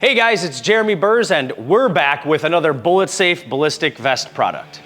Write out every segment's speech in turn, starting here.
Hey guys, it's Jeremy Burrs and we're back with another BulletSafe ballistic vest product.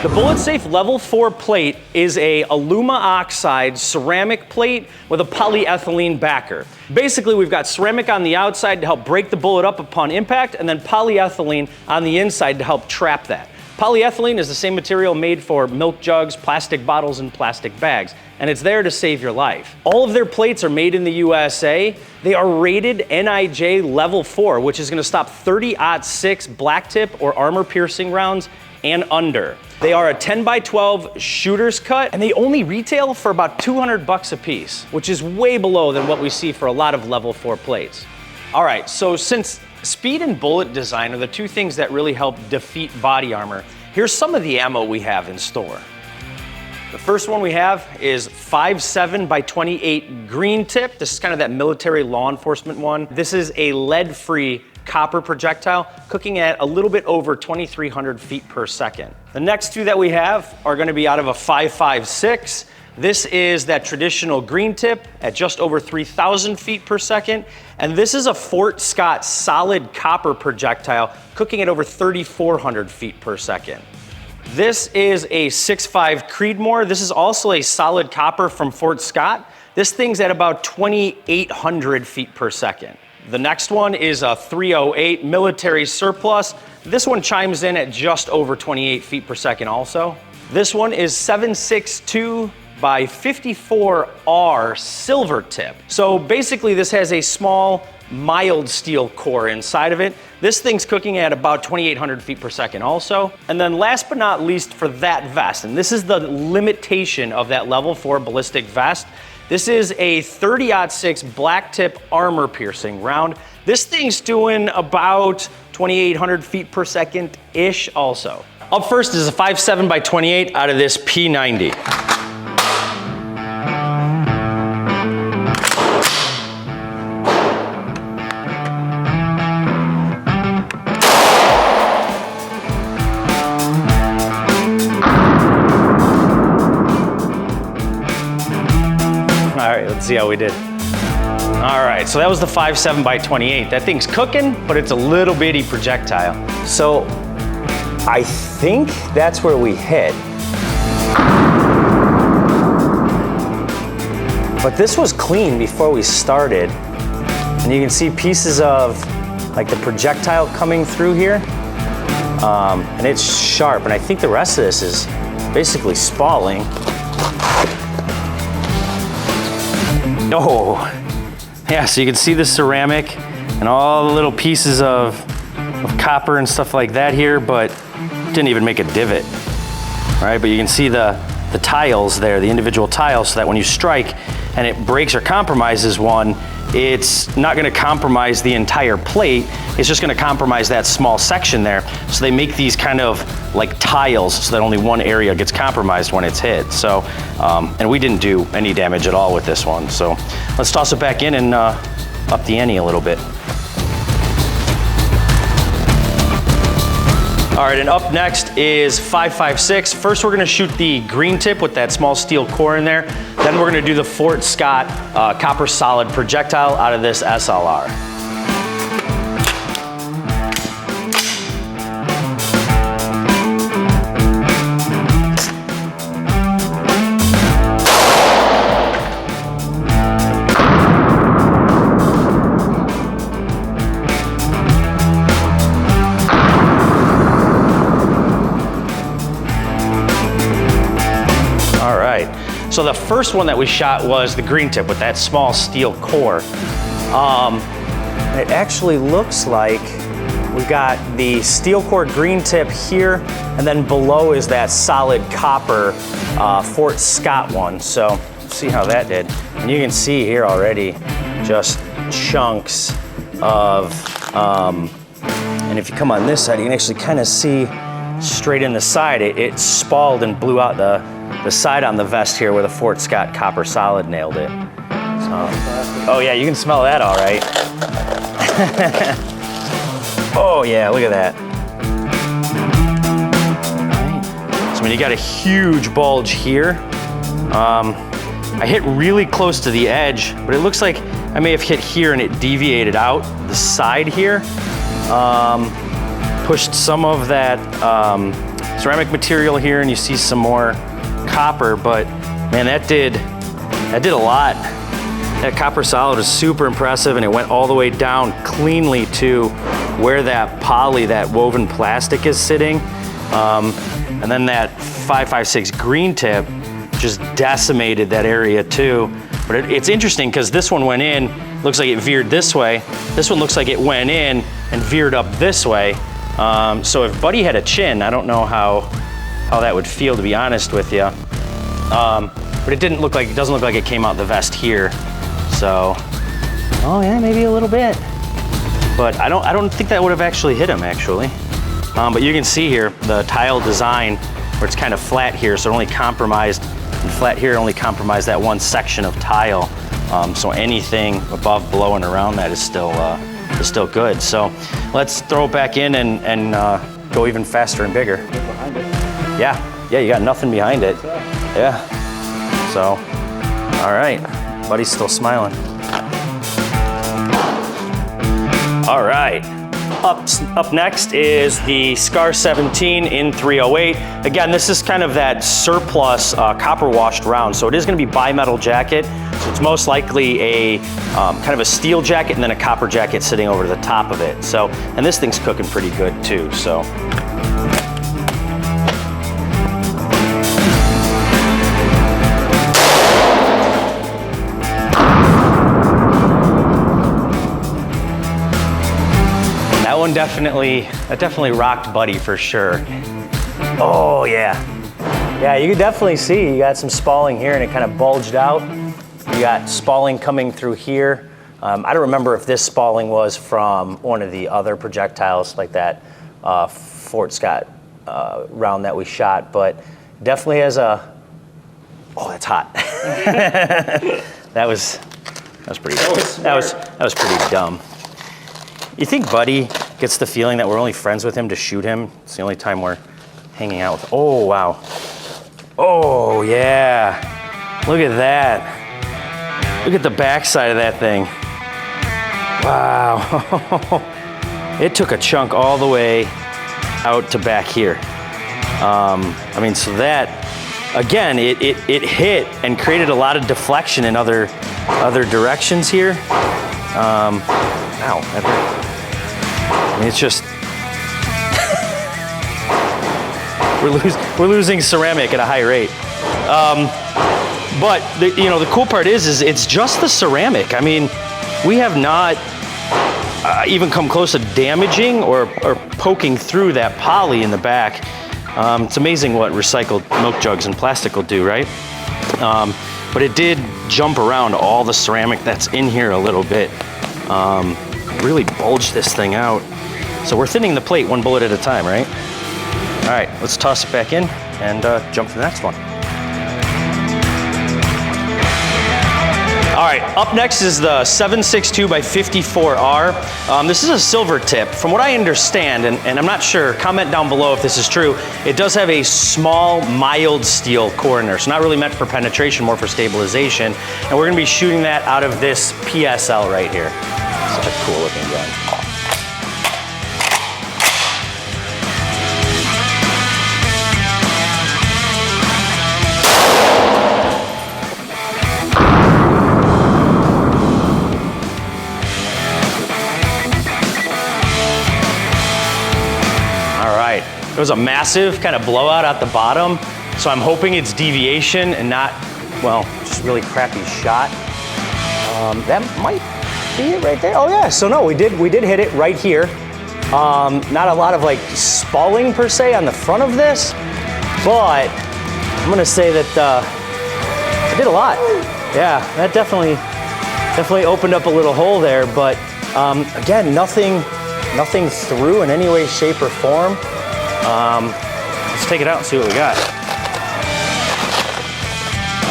The BulletSafe Level 4 plate is a alumina-oxide ceramic plate with a polyethylene backer. Basically, we've got ceramic on the outside to help break the bullet up upon impact, and then polyethylene on the inside to help trap that. Polyethylene is the same material made for milk jugs, plastic bottles, and plastic bags, and it's there to save your life. All of their plates are made in the USA. They are rated NIJ Level 4, which is gonna stop 30-06 black tip or armor piercing rounds and under. They are a 10x12 shooter's cut, and they only retail for about 200 bucks a piece, which is way below than what we see for a lot of Level 4 plates. All right, so since speed and bullet design are the two things that really help defeat body armor, here's some of the ammo we have in store. The first one we have is 5.7x28 green tip. This is kind of that military law enforcement one. This is a lead-free copper projectile, cooking at a little bit over 2,300 feet per second. The next two that we have are gonna be out of a 5.56. This is that traditional green tip at just over 3,000 feet per second. And this is a Fort Scott solid copper projectile, cooking at over 3,400 feet per second. This is a 6.5 Creedmoor. This is also a solid copper from Fort Scott. This thing's at about 2,800 feet per second. The next one is a 308 military surplus. This one chimes in at just over 28 feet per second also. This one is 7.62 by 54R silver tip. So basically this has a small, mild steel core inside of it. This thing's cooking at about 2,800 feet per second also. And then last but not least for that vest, and this is the limitation of that Level 4 ballistic vest, this is a 30-06 black tip armor piercing round. This thing's doing about 2,800 feet per second-ish also. Up first is a 5.7x28 out of this P90. All right, let's see how we did. All right, so that was the 5.7x28. That thing's cooking, but it's a little bitty projectile. So I think that's where we hit. But this was clean before we started. And you can see pieces of like the projectile coming through here. And it's sharp, and I think the rest of this is basically spalling. Oh, yeah, so you can see the ceramic and all the little pieces of copper and stuff like that here, but didn't even make a divot, all right? But you can see the tiles there, the individual tiles, so that when you strike and it breaks or compromises one, it's not gonna compromise the entire plate, it's just gonna compromise that small section there. So they make these kind of like tiles so that only one area gets compromised when it's hit. So, and we didn't do any damage at all with this one. So let's toss it back in and up the ante a little bit. All right, and up next is 5.56. First, we're gonna shoot the green tip with that small steel core in there. Then we're gonna do the Fort Scott copper solid projectile out of this SLR. So the first one that we shot was the green tip with that small steel core. It actually looks like we've got the steel core green tip here, and then below is that solid copper Fort Scott one. So let's see how that did. And you can see here already just chunks of, and if you come on this side, you can actually kind of see straight in the side, it spalled and blew out the side on the vest here where the Fort Scott copper solid nailed it. So, oh yeah, you can smell that all right. Oh yeah, look at that. and you got a huge bulge here. I hit really close to the edge, but it looks like I may have hit here and it deviated out the side here. Pushed some of that ceramic material here, and you see some more copper, but man, that did a lot. That copper solid is super impressive, and it went all the way down cleanly to where that poly, that woven plastic is sitting. And then that 556 green tip just decimated that area too. But it's interesting because this one went in, looks like it veered this way. This one looks like it went in and veered up this way. So if Buddy had a chin, I don't know how that would feel, to be honest with you. But it doesn't look like it came out the vest here. So, oh yeah, maybe a little bit. But I don't think that would have actually hit him, actually. But you can see here the tile design where it's kind of flat here, so it only compromised, and flat here only compromised that one section of tile. So anything above, below, and around that is still good. So let's throw it back in and go even faster and bigger. Yeah, you got nothing behind it. Yeah. So, all right, Buddy's still smiling. All right. Up next is the Scar 17 in 308. Again, this is kind of that surplus copper washed round. So it is going to be bimetal jacket. So it's most likely a kind of a steel jacket and then a copper jacket sitting over the top of it. So, and this thing's cooking pretty good too. So. That definitely rocked Buddy for sure. Oh yeah. Yeah, you can definitely see you got some spalling here and it kind of bulged out. You got spalling coming through here. I don't remember if this spalling was from one of the other projectiles like that Fort Scott round that we shot, but definitely has a, oh, that's hot. that was pretty dumb. You think Buddy gets the feeling that we're only friends with him to shoot him? It's the only time we're hanging out with. Oh, wow. Oh, yeah. Look at that. Look at the backside of that thing. Wow. It took a chunk all the way out to back here. I mean, so that, again, it hit and created a lot of deflection in other directions here. Ow, that hurt. I mean, it's just, we're losing ceramic at a high rate. But the cool part is it's just the ceramic. I mean, we have not even come close to damaging or poking through that poly in the back. It's amazing what recycled milk jugs and plastic will do, right? But it did jump around all the ceramic that's in here a little bit. Really bulged this thing out. So we're thinning the plate one bullet at a time, right? All right, let's toss it back in and jump to the next one. All right, up next is the 762 by 54R. This is a silver tip. From what I understand, and I'm not sure, comment down below if this is true, it does have a small, mild steel core in there. So not really meant for penetration, more for stabilization. And we're gonna be shooting that out of this PSL right here. Such a cool looking gun. It was a massive kind of blowout at the bottom, so I'm hoping it's deviation and not, well, just really crappy shot. That might be it right there. Oh yeah, so no, we did hit it right here. Not a lot of like spalling per se on the front of this, but I'm gonna say that I did a lot. Yeah, that definitely opened up a little hole there, but again, nothing through in any way, shape, or form. Let's take it out and see what we got.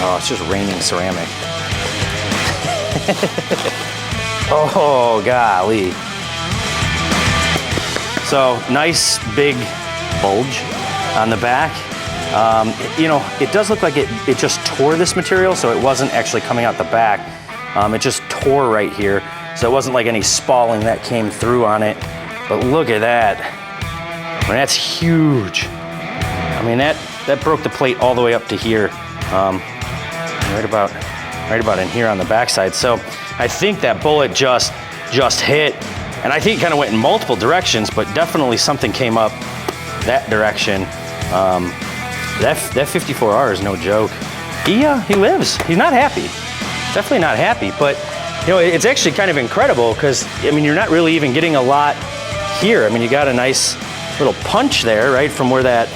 Oh, it's just raining ceramic. Oh, golly. So, nice big bulge on the back. You know, it does look like it just tore this material, so it wasn't actually coming out the back. It just tore right here, so it wasn't like any spalling that came through on it. But look at that. I mean, that's huge. I mean, that broke the plate all the way up to here, right about in here on the backside. So I think that bullet just hit, and I think it kind of went in multiple directions, but definitely something came up that direction. That 54R is no joke. He lives. He's not happy. Definitely not happy, but you know, it's actually kind of incredible because, I mean, you're not really even getting a lot here. I mean, you got a nice little punch there, right, from where that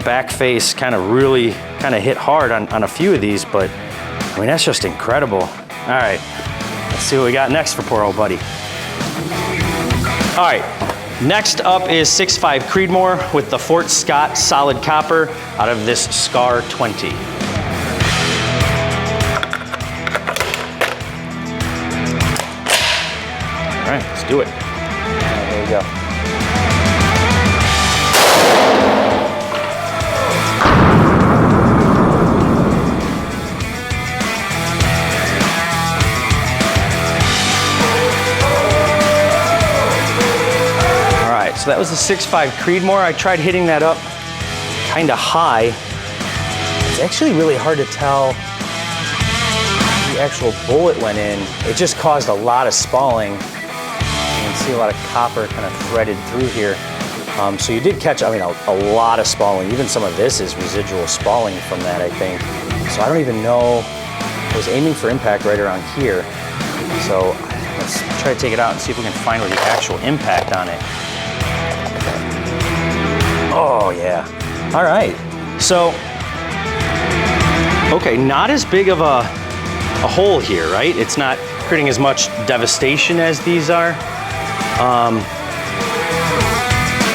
back face kind of really hit hard on a few of these, but I mean, that's just incredible. All right, let's see what we got next for poor old buddy. All right, next up is 6.5 Creedmoor with the Fort Scott solid copper out of this SCAR 20. All right, let's do it. There we go. So that was the 6.5 Creedmoor. I tried hitting that up kind of high. It's actually really hard to tell the actual bullet went in. It just caused a lot of spalling. You can see a lot of copper kind of threaded through here. So you did catch, I mean, a lot of spalling. Even some of this is residual spalling from that, I think. So I don't even know. I was aiming for impact right around here. So let's try to take it out and see if we can find where the actual impact on it. Oh yeah, all right. So, okay, not as big of a hole here, right? It's not creating as much devastation as these are. I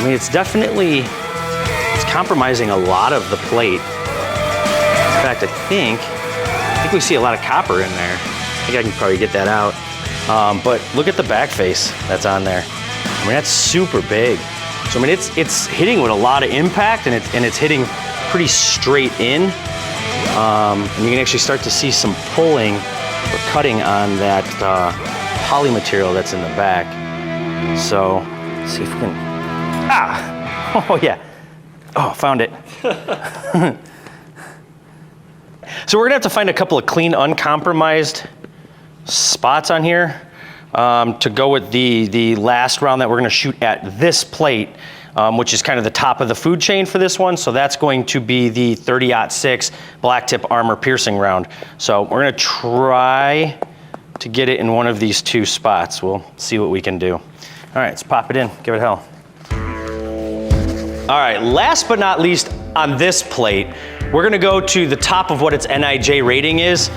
mean, it's compromising a lot of the plate. In fact, I think we see a lot of copper in there. I think I can probably get that out. But look at the back face that's on there. I mean, that's super big. So I mean, it's hitting with a lot of impact, and it's hitting pretty straight in. And you can actually start to see some pulling or cutting on that poly material that's in the back. So let's see if we can. Oh yeah. Oh, found it. So we're gonna have to find a couple of clean, uncompromised spots on here. To go with the last round that we're gonna shoot at this plate, which is kind of the top of the food chain for this one. So that's going to be the 30-06 black tip armor piercing round. So we're gonna try to get it in one of these two spots. We'll see what we can do. All right, let's pop it in, give it hell. All right, last but not least on this plate, we're gonna go to the top of what its NIJ rating is,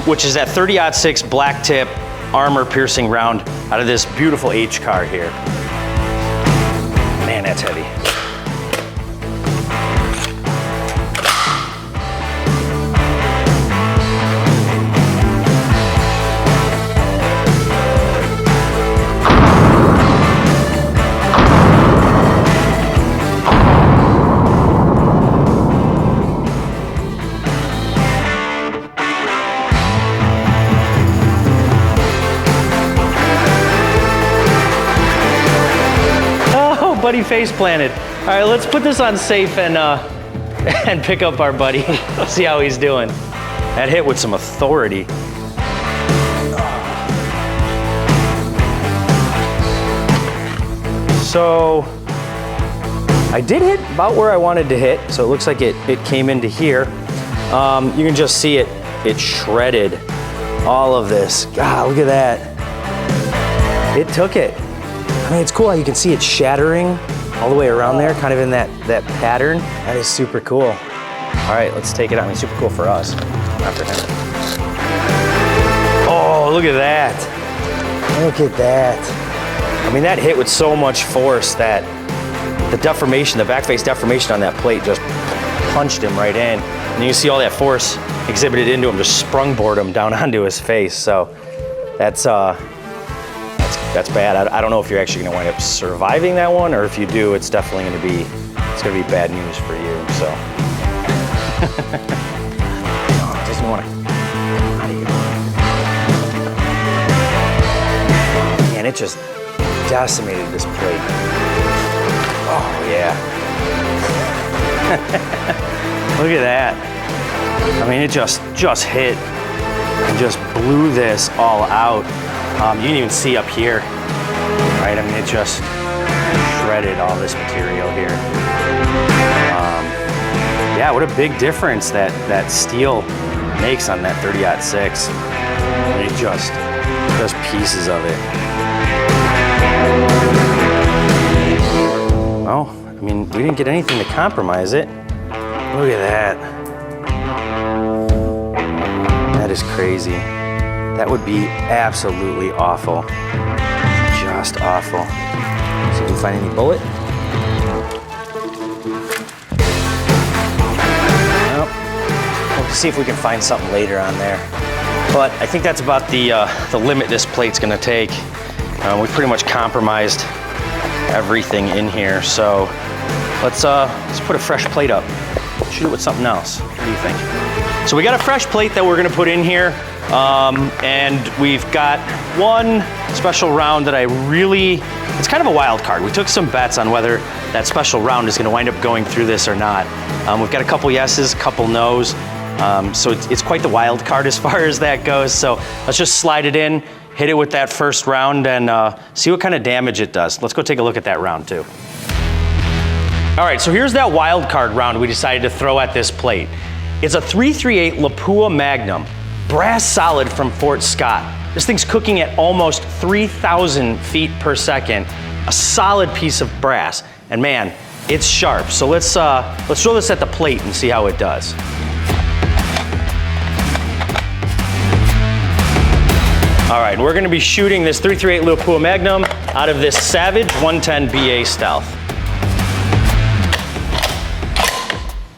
which is that 30-06 black tip armor piercing round out of this beautiful H car here. Man, that's heavy. Buddy face planted. All right, let's put this on safe and pick up our buddy. See how he's doing. That hit with some authority. So I did hit about where I wanted to hit. So it looks like it came into here. You can just see it shredded all of this. God, look at that. It took it. I mean, it's cool how you can see it shattering all the way around there, kind of in that pattern. That is super cool. All right, let's take it out. I mean, super cool for us, not for him. Oh, look at that. Look at that. I mean, that hit with so much force that the deformation, the back face deformation on that plate just punched him right in. And you see all that force exhibited into him, just sprungboard him down onto his face. So that's bad. I don't know if you're actually gonna wind up surviving that one, or if you do, it's definitely gonna be bad news for you. So Oh, it doesn't want to. Man, it just decimated this plate. Oh, yeah. Look at that. I mean, it just hit and just blew this all out. You can even see up here, right? I mean, it just shredded all this material here. Yeah, what a big difference that steel makes on that 30-06. I mean, just pieces of it. Well, I mean, we didn't get anything to compromise it. Look at that. That is crazy. That would be absolutely awful. Just awful. See if we can find any bullet. Well, we'll see if we can find something later on there. But I think that's about the limit this plate's gonna take. We've pretty much compromised everything in here. So let's put a fresh plate up. Shoot it with something else. What do you think? So we got a fresh plate that we're gonna put in here. And we've got one special round that it's kind of a wild card. We took some bets on whether that special round is gonna wind up going through this or not. We've got a couple yeses, a couple nos. So it's quite the wild card as far as that goes. So let's just slide it in, hit it with that first round and see what kind of damage it does. Let's go take a look at that round too. All right, so here's that wild card round we decided to throw at this plate. It's a .338 Lapua Magnum, brass solid from Fort Scott. This thing's cooking at almost 3,000 feet per second, a solid piece of brass. And man, it's sharp. So let's throw this at the plate and see how it does. All right, we're gonna be shooting this .338 Lapua Magnum out of this Savage 110 BA Stealth.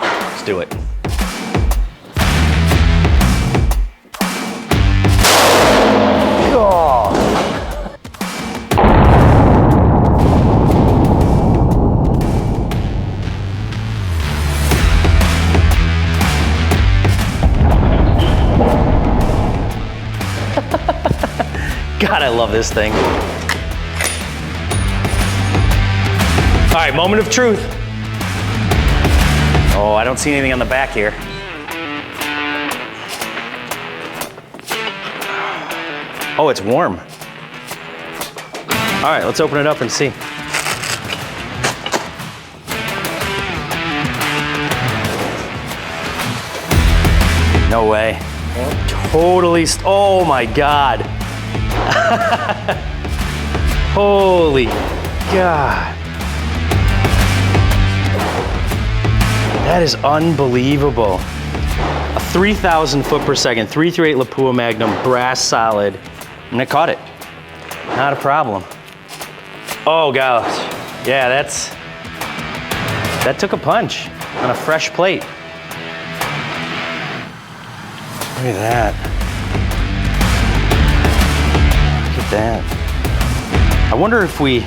Let's do it. God, I love this thing. All right, moment of truth. Oh, I don't see anything on the back here. Oh, it's warm. All right, let's open it up and see. No way. Totally, oh my God. Holy God. That is unbelievable. A 3,000 foot per second, .338 Lapua Magnum, brass solid, and it caught it. Not a problem. Oh gosh, yeah, that took a punch on a fresh plate. Look at that. Look at that. I wonder if we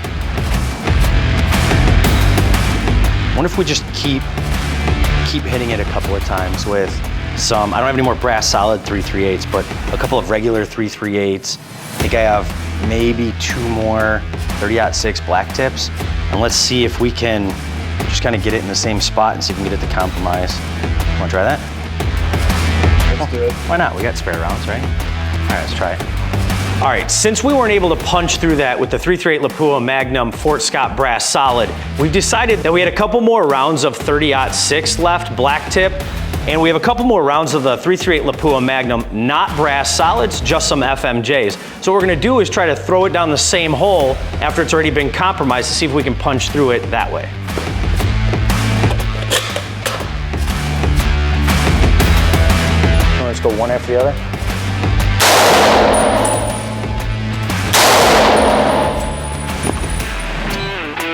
just keep hitting it a couple of times with some, I don't have any more brass solid 338s, but a couple of regular 338s. I think I have maybe two more 30-06 black tips. And let's see if we can just kind of get it in the same spot and see if we can get it to compromise. Want to try that? Let's do it. Why not? We got spare rounds, right? All right, let's try it. All right, since we weren't able to punch through that with the .338 Lapua Magnum Fort Scott brass solid, we've decided that we had a couple more rounds of 30-06 left, black tip, and we have a couple more rounds of the .338 Lapua Magnum, not brass solids, just some FMJs. So what we're gonna do is try to throw it down the same hole after it's already been compromised to see if we can punch through it that way. Let's go one after the other.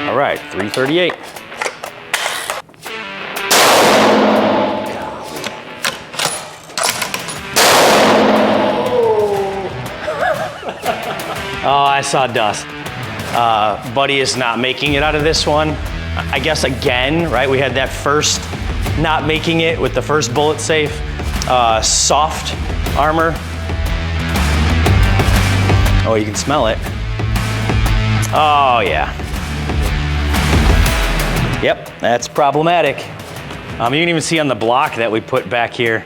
All right, 338. Oh, I saw dust. Buddy is not making it out of this one. I guess again, right? We had that first not making it with the first BulletSafe soft armor. Oh, you can smell it. Oh yeah. Yep, that's problematic. You can even see on the block that we put back here,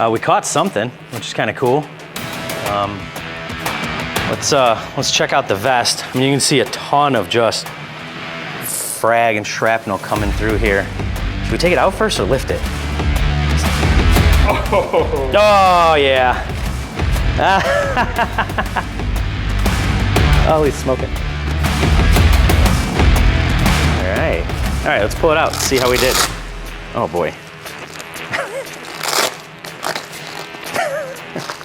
we caught something, which is kind of cool. Let's check out the vest. I mean, you can see a ton of just frag and shrapnel coming through here. Should we take it out first or lift it? Oh yeah. Oh, he's smoking. All right, let's pull it out, see how we did. Oh boy.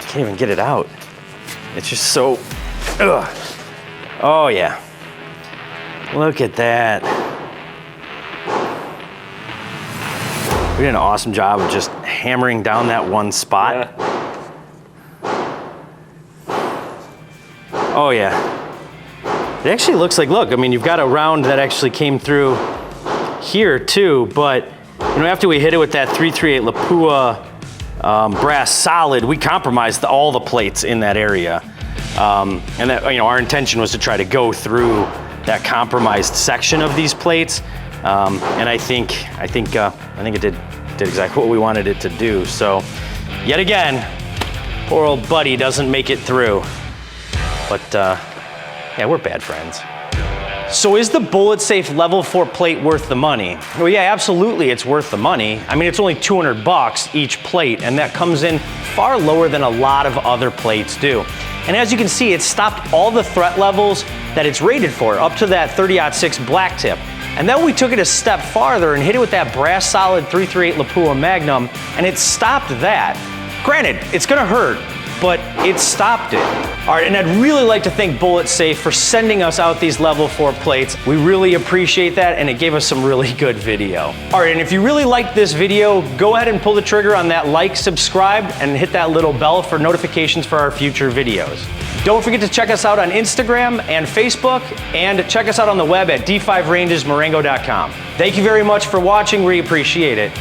Can't even get it out. It's just so, ugh. Oh yeah. Look at that. We did an awesome job of just hammering down that one spot. Yeah. Oh yeah. It actually looks like, look, I mean, you've got a round that actually came through here too, but you know, after we hit it with that 338 Lapua brass solid, we compromised all the plates in that area. And that, you know, our intention was to try to go through that compromised section of these plates. And I think it did exactly what we wanted it to do. So yet again, poor old buddy doesn't make it through. But yeah, we're bad friends. So is the BulletSafe Level 4 plate worth the money? Well, yeah, absolutely it's worth the money. I mean, it's only 200 bucks each plate, and that comes in far lower than a lot of other plates do. And as you can see, it stopped all the threat levels that it's rated for, up to that 30-06 black tip. And then we took it a step farther and hit it with that brass solid 338 Lapua Magnum, and it stopped that. Granted, it's gonna hurt, but it stopped it. All right, and I'd really like to thank BulletSafe for sending us out these level 4 plates. We really appreciate that, and it gave us some really good video. All right, and if you really liked this video, go ahead and pull the trigger on that like, subscribe, and hit that little bell for notifications for our future videos. Don't forget to check us out on Instagram and Facebook, and check us out on the web at d5rangesmarengo.com. Thank you very much for watching, we appreciate it.